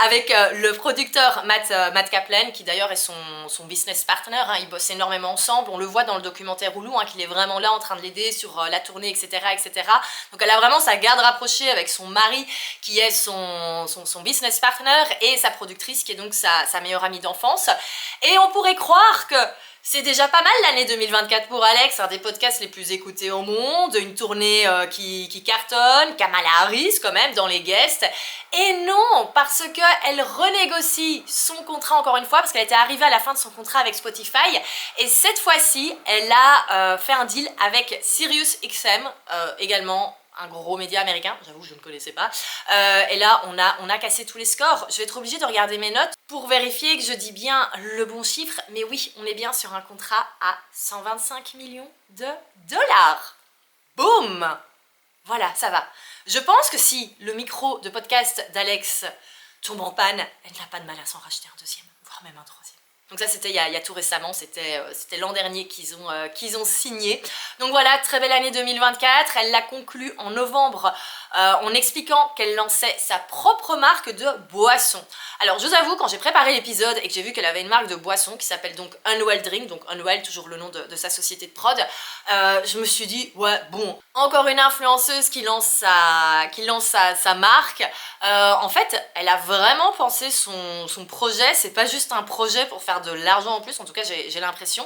avec le producteur Matt Kaplan, qui d'ailleurs est son business partner, ils bossent énormément ensemble, on le voit dans le documentaire Hulu, qu'il est vraiment là en train de l'aider sur la tournée, etc., etc. Donc elle a vraiment sa garde rapprochée avec son mari qui est son business partner et sa productrice qui est donc sa meilleure amie d'enfance. Et on pourrait croire que c'est déjà pas mal l'année 2024 pour Alex, un des podcasts les plus écoutés au monde, une tournée qui cartonne, Kamala Harris quand même dans les guests. Et non, parce qu'elle renégocie son contrat encore une fois, parce qu'elle était arrivée à la fin de son contrat avec Spotify, et cette fois-ci, elle a fait un deal avec SiriusXM, également un gros média américain, j'avoue je ne connaissais pas, et là on a cassé tous les scores. Je vais être obligée de regarder mes notes pour vérifier que je dis bien le bon chiffre, mais oui, on est bien sur un contrat à 125 millions de dollars. Boum! Voilà, ça va. Je pense que si le micro de podcast d'Alex tombe en panne, elle n'a pas de mal à s'en racheter un deuxième, voire même un troisième. Donc ça c'était il y a tout récemment, c'était l'an dernier qu'ils ont signé. Donc voilà, très belle année 2024, elle l'a conclue en novembre en expliquant qu'elle lançait sa propre marque de boisson. Alors je vous avoue, quand j'ai préparé l'épisode et que j'ai vu qu'elle avait une marque de boisson qui s'appelle donc Unwell Drink, donc Unwell, toujours le nom de sa société de prod, je me suis dit, ouais bon, encore une influenceuse qui lance sa marque. En fait, elle a vraiment pensé son projet, c'est pas juste un projet pour faire de l'argent en plus, en tout cas j'ai l'impression.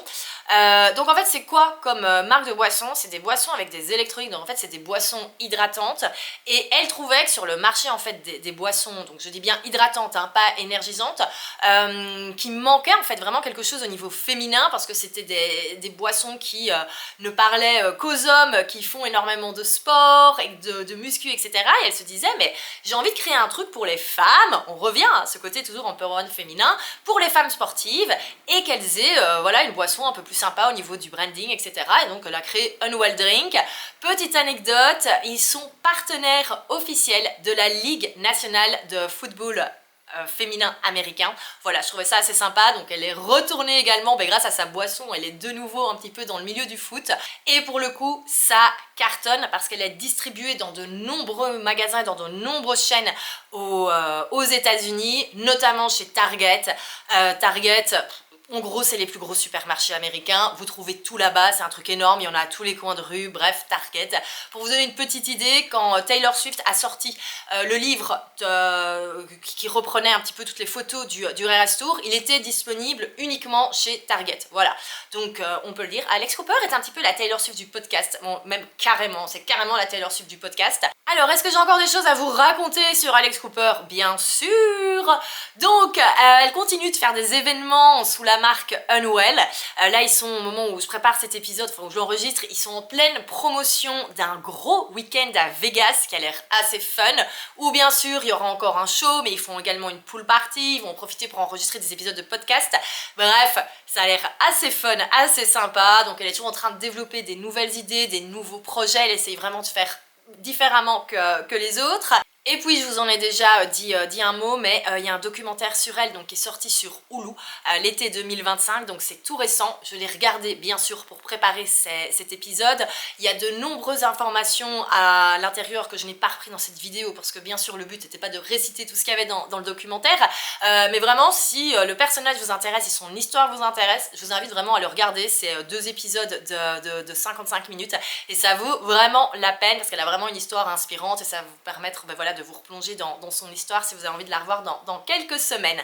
Donc en fait c'est quoi comme marque de boisson? C'est des boissons avec des électrolytes, donc en fait c'est des boissons hydratantes, et elle trouvait que sur le marché en fait des boissons, donc je dis bien hydratantes, pas énergisantes, qui manquait en fait vraiment quelque chose au niveau féminin, parce que c'était des boissons qui ne parlaient qu'aux hommes qui font énormément de sport et de muscu, etc. Et elle se disait mais j'ai envie de créer un truc pour les femmes, on revient à ce côté toujours empowerment féminin, pour les femmes sportives, sportive et qu'elles aient voilà, une boisson un peu plus sympa au niveau du branding, etc. Et donc elle a créé Unwell Drink. Petite anecdote, ils sont partenaires officiels de la Ligue nationale de football féminin américain. Voilà, je trouvais ça assez sympa. Donc elle est retournée également grâce à sa boisson, elle est de nouveau un petit peu dans le milieu du foot. Et pour le coup, ça cartonne parce qu'elle est distribuée dans de nombreux magasins et dans de nombreuses chaînes aux États-Unis, notamment chez Target. Target, en gros, c'est les plus gros supermarchés américains. Vous trouvez tout là-bas, c'est un truc énorme. Il y en a à tous les coins de rue. Bref, Target. Pour vous donner une petite idée, quand Taylor Swift a sorti le livre qui reprenait un petit peu toutes les photos du Eras Tour, il était disponible uniquement chez Target. Voilà. Donc, on peut le dire. Alex Cooper est un petit peu la Taylor Swift du podcast. Bon, même carrément. C'est carrément la Taylor Swift du podcast. Alors, est-ce que j'ai encore des choses à vous raconter sur Alex Cooper? Bien sûr. Donc, elle continue de faire des événements sous la marque Unwell. Là, ils sont au moment où je prépare cet épisode, enfin où je l'enregistre, ils sont en pleine promotion d'un gros week-end à Vegas qui a l'air assez fun. Où bien sûr, il y aura encore un show, mais ils font également une pool party. Ils vont en profiter pour enregistrer des épisodes de podcast. Bref, ça a l'air assez fun, assez sympa. Donc, elle est toujours en train de développer des nouvelles idées, des nouveaux projets. Elle essaye vraiment de faire différemment que les autres. Et puis je vous en ai déjà dit un mot, mais il y a un documentaire sur elle donc, qui est sorti sur Hulu l'été 2025, donc c'est tout récent. Je l'ai regardé bien sûr pour préparer cet épisode. Il y a de nombreuses informations à l'intérieur que je n'ai pas repris dans cette vidéo parce que bien sûr le but n'était pas de réciter tout ce qu'il y avait dans le documentaire, mais vraiment si le personnage vous intéresse et son histoire vous intéresse, je vous invite vraiment à le regarder. C'est 2 épisodes de 55 minutes et ça vaut vraiment la peine parce qu'elle a vraiment une histoire inspirante et ça va vous permettre voilà, de vous replonger dans son histoire si vous avez envie de la revoir dans quelques semaines.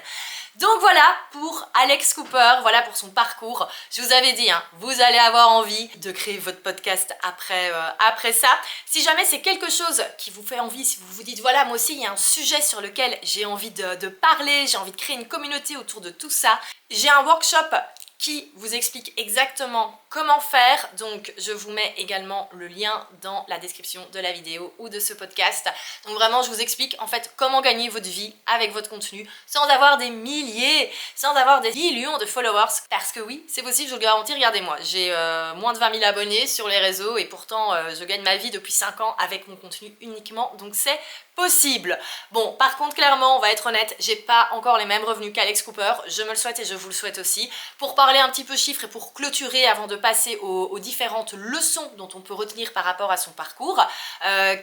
Donc voilà pour Alex Cooper, voilà pour son parcours. Je vous avais dit, hein, vous allez avoir envie de créer votre podcast après ça. Si jamais c'est quelque chose qui vous fait envie, si vous vous dites voilà moi aussi il y a un sujet sur lequel j'ai envie de parler, j'ai envie de créer une communauté autour de tout ça, j'ai un workshop qui vous explique exactement comment faire. Donc je vous mets également le lien dans la description de la vidéo ou de ce podcast. Donc vraiment je vous explique en fait comment gagner votre vie avec votre contenu sans avoir des milliers, sans avoir des millions de followers. Parce que oui, c'est possible, je vous le garantis, regardez-moi. J'ai moins de 20 000 abonnés sur les réseaux et pourtant je gagne ma vie depuis 5 ans avec mon contenu uniquement. Donc c'est possible. Bon, par contre, clairement, on va être honnête, j'ai pas encore les mêmes revenus qu'Alex Cooper. Je me le souhaite et je vous le souhaite aussi. Pour parler un petit peu chiffres et pour clôturer avant de passer aux différentes leçons dont on peut retenir par rapport à son parcours,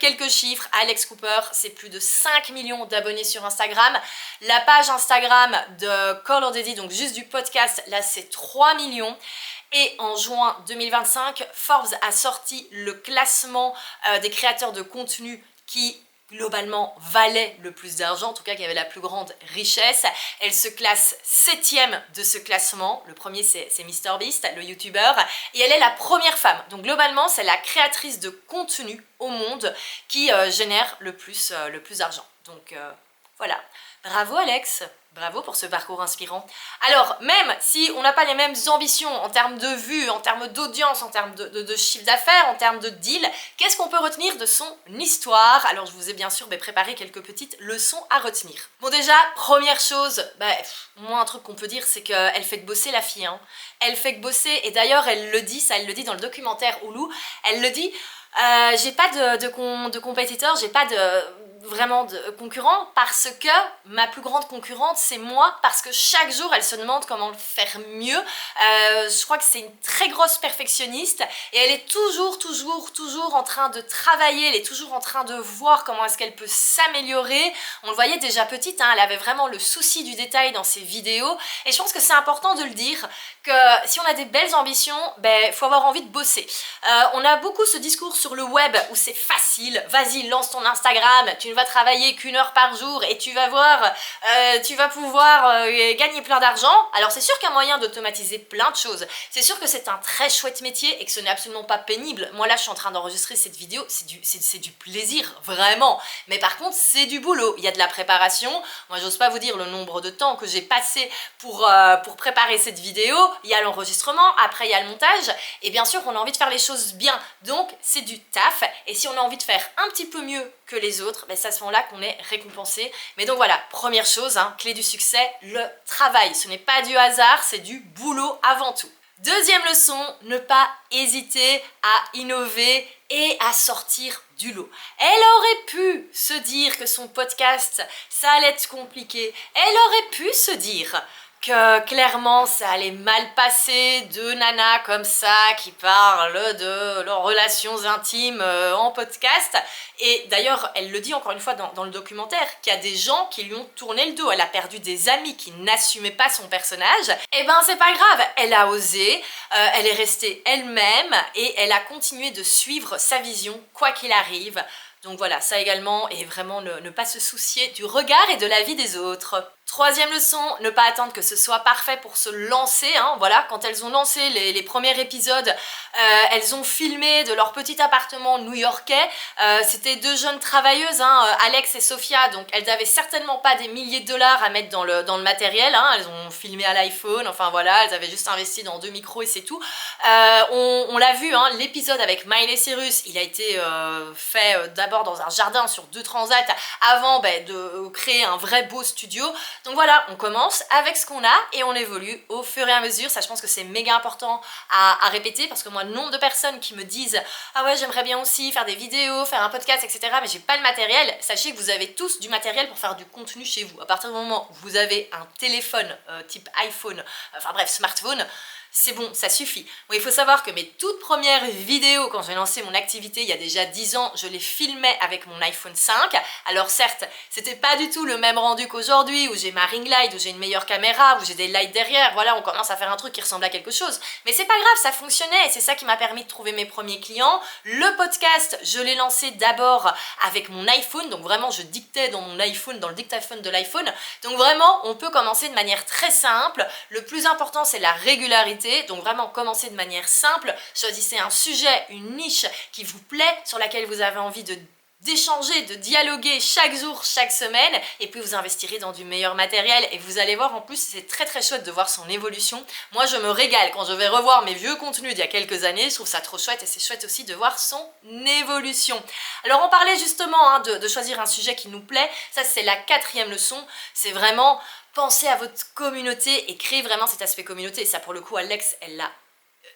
quelques chiffres. Alex Cooper, c'est plus de 5 millions d'abonnés sur Instagram. La page Instagram de Call or Daddy, donc juste du podcast, là c'est 3 millions. Et en juin 2025, Forbes a sorti le classement des créateurs de contenu qui globalement valait le plus d'argent, en tout cas qui avait la plus grande richesse. Elle se classe 7e de ce classement. Le premier c'est MrBeast, le youtubeur, et elle est la première femme. Donc globalement c'est la créatrice de contenu au monde qui génère le plus d'argent. Donc voilà, bravo Alex, bravo pour ce parcours inspirant. Alors, même si on n'a pas les mêmes ambitions en termes de vues, en termes d'audience, en termes de chiffre d'affaires, en termes de deal, qu'est-ce qu'on peut retenir de son histoire? Alors, je vous ai bien sûr préparé quelques petites leçons à retenir. Bon déjà, première chose, moi un truc qu'on peut dire, c'est qu'elle fait que bosser la fille. Hein. Elle fait que bosser, et d'ailleurs elle le dit, ça elle le dit dans le documentaire Hulu, elle le dit, j'ai pas de compétiteurs, j'ai pas vraiment de concurrents parce que ma plus grande concurrente c'est moi, parce que chaque jour elle se demande comment faire mieux. Je crois que c'est une très grosse perfectionniste et elle est toujours en train de travailler, elle est toujours en train de voir comment est-ce qu'elle peut s'améliorer. On le voyait déjà petite, hein, elle avait vraiment le souci du détail dans ses vidéos et je pense que c'est important de le dire que si on a des belles ambitions, faut avoir envie de bosser. On a beaucoup ce discours sur le web où c'est facile, vas-y lance ton Instagram, tu ne vas travailler qu'1 heure par jour et tu vas voir, tu vas pouvoir gagner plein d'argent. Alors c'est sûr qu'il y a moyen d'automatiser plein de choses, c'est sûr que c'est un très chouette métier et que ce n'est absolument pas pénible. Moi là je suis en train d'enregistrer cette vidéo, c'est du plaisir, vraiment, mais par contre c'est du boulot, il y a de la préparation. Moi j'ose pas vous dire le nombre de temps que j'ai passé pour préparer cette vidéo. Il y a l'enregistrement, après il y a le montage et bien sûr on a envie de faire les choses bien, donc c'est du taf. Et si on a envie de faire un petit peu mieux que les autres, c'est à ce moment-là qu'on est récompensé. Mais donc voilà, première chose, clé du succès, le travail. Ce n'est pas du hasard, c'est du boulot avant tout. Deuxième leçon, ne pas hésiter à innover et à sortir du lot. Elle aurait pu se dire que son podcast, ça allait être compliqué. Elle aurait pu se dire que clairement ça allait mal passer, deux nanas comme ça qui parlent de leurs relations intimes en podcast. Et d'ailleurs, elle le dit encore une fois dans le documentaire, qu'il y a des gens qui lui ont tourné le dos. Elle a perdu des amis qui n'assumaient pas son personnage. Et ben c'est pas grave, elle a osé, elle est restée elle-même et elle a continué de suivre sa vision quoi qu'il arrive. Donc voilà, ça également, et vraiment ne pas se soucier du regard et de l'avis des autres. Troisième leçon, ne pas attendre que ce soit parfait pour se lancer. Voilà, quand elles ont lancé les premiers épisodes, elles ont filmé de leur petit appartement new-yorkais. C'était deux jeunes travailleuses, Alex et Sophia, donc elles n'avaient certainement pas des milliers de dollars à mettre dans le matériel. Elles ont filmé à l'iPhone, enfin voilà, elles avaient juste investi dans 2 micros et c'est tout. On l'a vu, l'épisode avec Miley Cyrus, il a été fait d'abord dans un jardin sur 2 transats avant de créer un vrai beau studio. Donc voilà, on commence avec ce qu'on a et on évolue au fur et à mesure. Ça, je pense que c'est méga important à répéter parce que moi, le nombre de personnes qui me disent « Ah ouais, j'aimerais bien aussi faire des vidéos, faire un podcast, etc. mais j'ai pas le matériel », sachez que vous avez tous du matériel pour faire du contenu chez vous. À partir du moment où vous avez un téléphone type iPhone, enfin bref, smartphone, c'est bon, ça suffit. Bon, il faut savoir que mes toutes premières vidéos, quand j'ai lancé mon activité il y a déjà 10 ans, je les filmais avec mon iPhone 5. Alors certes, c'était pas du tout le même rendu qu'aujourd'hui, où j'ai ma ring light, où j'ai une meilleure caméra, où j'ai des lights derrière, voilà, on commence à faire un truc qui ressemble à quelque chose. Mais c'est pas grave, ça fonctionnait, et c'est ça qui m'a permis de trouver mes premiers clients. Le podcast, je l'ai lancé d'abord avec mon iPhone, donc vraiment je dictais dans mon iPhone, dans le dictaphone de l'iPhone. Donc vraiment, on peut commencer de manière très simple. Le plus important, c'est la régularité. Donc vraiment commencez de manière simple, choisissez un sujet, une niche qui vous plaît, sur laquelle vous avez envie d'échanger, de dialoguer chaque jour, chaque semaine, et puis vous investirez dans du meilleur matériel et vous allez voir, en plus c'est très très chouette de voir son évolution. Moi je me régale quand je vais revoir mes vieux contenus d'il y a quelques années, je trouve ça trop chouette et c'est chouette aussi de voir son évolution. Alors on parlait justement de choisir un sujet qui nous plaît, ça c'est la 4e leçon, c'est vraiment pensez à votre communauté et créez vraiment cet aspect communauté. Et ça, pour le coup, Alex, elle l'a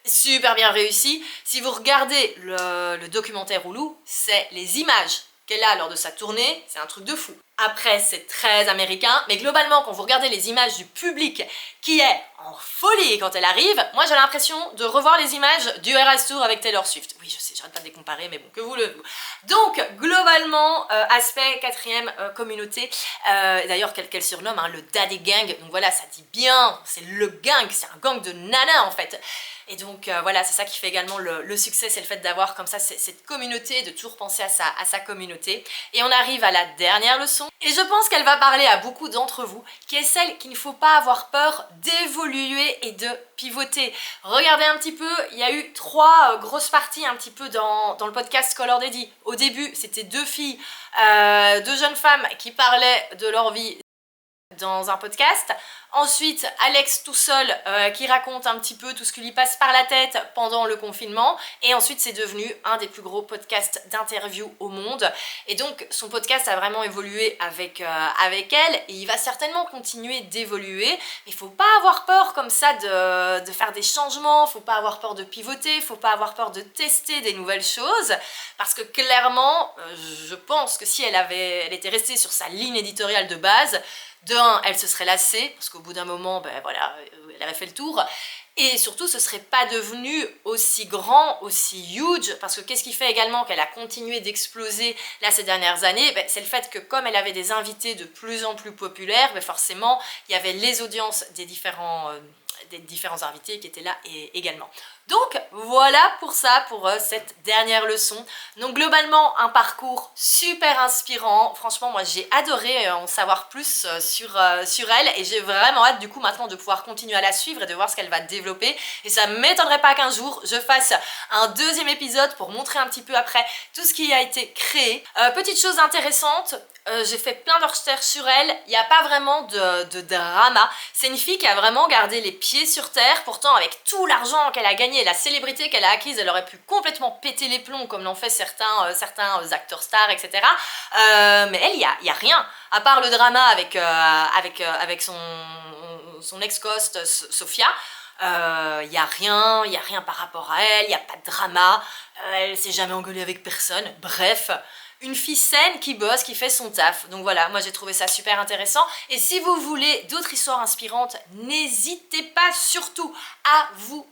super bien réussi. Si vous regardez le documentaire Hulu, c'est les images qu'elle a lors de sa tournée, c'est un truc de fou. Après, c'est très américain, mais globalement, quand vous regardez les images du public qui est en folie quand elle arrive, moi j'ai l'impression de revoir les images du Eras Tour avec Taylor Swift. Oui, je sais, j'arrête pas de les comparer, mais bon, que vous le... Donc, globalement, aspect 4e, communauté, d'ailleurs qu'elle surnomme le Daddy Gang, donc voilà, ça dit bien, c'est le gang, c'est un gang de nanas en fait. Et donc voilà, c'est ça qui fait également le succès, c'est le fait d'avoir comme ça cette communauté, de toujours penser à sa communauté. Et on arrive à la dernière leçon, et je pense qu'elle va parler à beaucoup d'entre vous, qui est celle qu'il ne faut pas avoir peur d'évoluer et de pivoter. Regardez un petit peu, il y a eu 3 grosses parties un petit peu dans le podcast Color Daddy. Au début, c'était 2 filles, 2 jeunes femmes qui parlaient de leur vie dans un podcast. Ensuite, Alex tout seul qui raconte un petit peu tout ce qui lui passe par la tête pendant le confinement. Et ensuite, c'est devenu un des plus gros podcasts d'interview au monde. Et donc, son podcast a vraiment évolué avec elle. Et il va certainement continuer d'évoluer. Mais il ne faut pas avoir peur comme ça de faire des changements. Il ne faut pas avoir peur de pivoter. Il ne faut pas avoir peur de tester des nouvelles choses. Parce que clairement, je pense que si elle était restée sur sa ligne éditoriale de base, de 1, elle se serait lassée, parce qu'au bout d'un moment, voilà, elle avait fait le tour. Et surtout, ce serait pas devenu aussi grand, aussi huge, parce que qu'est-ce qui fait également qu'elle a continué d'exploser là ces dernières années? C'est le fait que comme elle avait des invités de plus en plus populaires, forcément, il y avait les audiences des différents invités qui étaient là également. Donc voilà pour ça, pour cette dernière leçon. Donc globalement, un parcours super inspirant. Franchement, moi j'ai adoré en savoir plus sur elle, et j'ai vraiment hâte du coup maintenant de pouvoir continuer à la suivre et de voir ce qu'elle va développer. Et ça ne m'étonnerait pas qu'un jour je fasse un 2e épisode pour montrer un petit peu après tout ce qui a été créé. Petite chose intéressante, j'ai fait plein de recherches sur elle, il n'y a pas vraiment de drama. C'est une fille qui a vraiment gardé les pieds sur terre, pourtant avec tout l'argent qu'elle a gagné et la célébrité qu'elle a acquise, elle aurait pu complètement péter les plombs comme l'ont fait certains acteurs stars, etc. Mais elle, il y a rien. À part le drama avec son ex-cost Sophia, il y a rien par rapport à elle, il n'y a pas de drama, elle s'est jamais engueulée avec personne, bref, une fille saine qui bosse, qui fait son taf. Donc voilà, moi j'ai trouvé ça super intéressant. Et si vous voulez d'autres histoires inspirantes, n'hésitez pas surtout à vous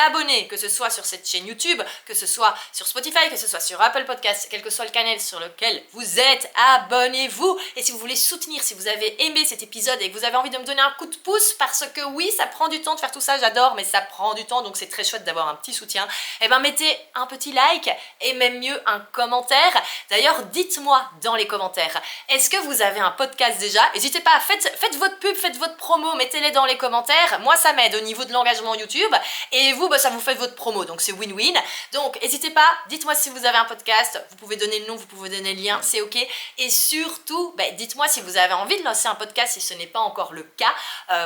abonner, que ce soit sur cette chaîne YouTube, que ce soit sur Spotify, que ce soit sur Apple Podcasts, quel que soit le canal sur lequel vous êtes, abonnez-vous. Et si vous voulez soutenir, si vous avez aimé cet épisode et que vous avez envie de me donner un coup de pouce, parce que oui, ça prend du temps de faire tout ça, j'adore, mais ça prend du temps, donc c'est très chouette d'avoir un petit soutien, et ben mettez un petit like et même mieux un commentaire. D'ailleurs, dites-moi dans les commentaires, est-ce que vous avez un podcast déjà? N'hésitez pas, faites votre pub, faites votre promo, mettez-les dans les commentaires. Moi, ça m'aide au niveau de l'engagement YouTube. Et vous, ça vous fait votre promo, donc c'est win-win. Donc, n'hésitez pas, dites-moi si vous avez un podcast. Vous pouvez donner le nom, vous pouvez donner le lien, c'est OK. Et surtout, dites-moi si vous avez envie de lancer un podcast si ce n'est pas encore le cas.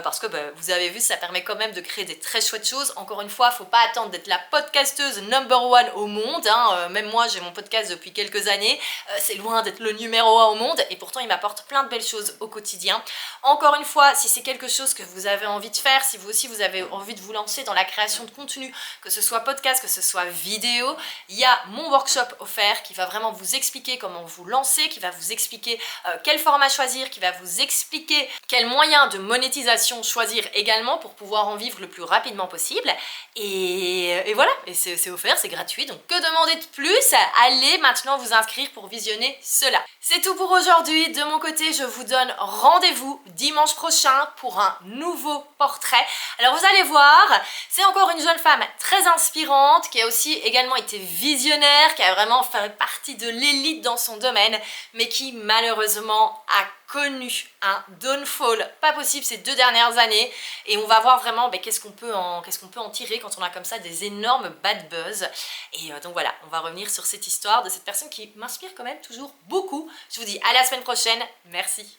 Parce que vous avez vu, ça permet quand même de créer des très chouettes choses. Encore une fois, il ne faut pas attendre d'être la podcasteuse #1 au monde. Même moi, j'ai mon podcast depuis quelques années. C'est loin d'être le numéro 1 au monde et pourtant il m'apporte plein de belles choses au quotidien. Encore une fois, si c'est quelque chose que vous avez envie de faire, si vous aussi vous avez envie de vous lancer dans la création de contenu, que ce soit podcast, que ce soit vidéo, il y a mon workshop offert qui va vraiment vous expliquer comment vous lancer, qui va vous expliquer quel format choisir, qui va vous expliquer quels moyens de monétisation choisir également pour pouvoir en vivre le plus rapidement possible. Et voilà, et c'est offert, c'est gratuit, donc que demander de plus? Allez maintenant vous inscrire pour visionner cela. C'est tout pour aujourd'hui. De mon côté, je vous donne rendez-vous dimanche prochain pour un nouveau portrait. Alors vous allez voir, c'est encore une jeune femme très inspirante qui a aussi également été visionnaire, qui a vraiment fait partie de l'élite dans son domaine, mais qui malheureusement a connu un downfall pas possible ces 2 dernières années, et on va voir vraiment qu'est-ce qu'on peut en tirer quand on a comme ça des énormes bad buzz. Et donc voilà, on va revenir sur cette histoire de cette personne qui m'inspire quand même toujours beaucoup. Je vous dis à la semaine prochaine, merci.